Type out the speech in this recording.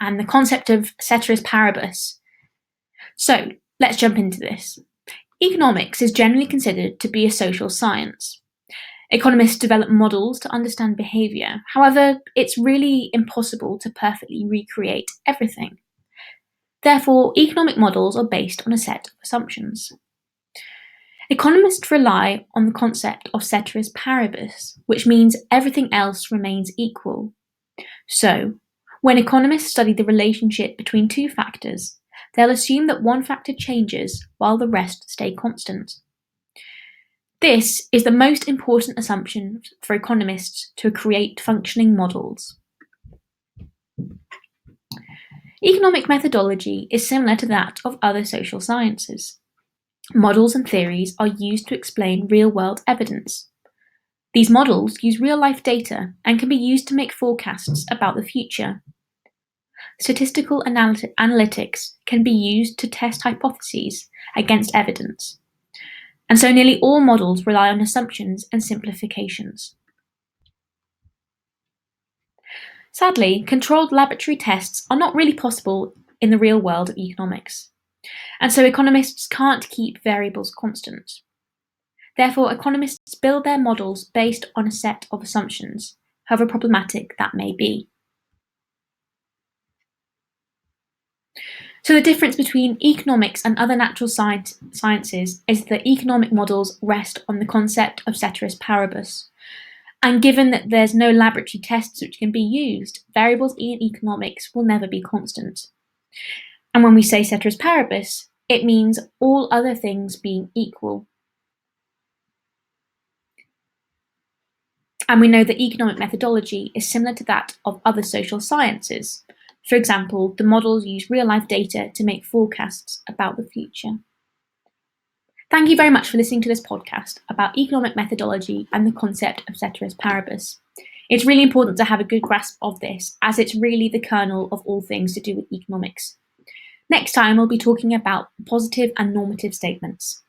and the concept of ceteris paribus. So let's jump into this. Economics is generally considered to be a social science. Economists develop models to understand behaviour. However, it's really impossible to perfectly recreate everything. Therefore, economic models are based on a set of assumptions. Economists rely on the concept of ceteris paribus, which means everything else remains equal. So, when economists study the relationship between two factors, they'll assume that one factor changes while the rest stay constant. This is the most important assumption for economists to create functioning models. Economic methodology is similar to that of other social sciences. Models and theories are used to explain real-world evidence. These models use real-life data and can be used to make forecasts about the future. Statistical analytics can be used to test hypotheses against evidence. And so nearly all models rely on assumptions and simplifications. Sadly, controlled laboratory tests are not really possible in the real world of economics. And so economists can't keep variables constant. Therefore, economists build their models based on a set of assumptions, however problematic that may be. So the difference between economics and other natural sciences is that economic models rest on the concept of ceteris paribus. And given that there's no laboratory tests which can be used, variables in economics will never be constant. And when we say ceteris paribus, it means all other things being equal. And we know that economic methodology is similar to that of other social sciences. For example, the models use real-life data to make forecasts about the future. Thank you very much for listening to this podcast about economic methodology and the concept of ceteris paribus. It's really important to have a good grasp of this, as it's really the kernel of all things to do with economics. Next time, we'll be talking about positive and normative statements.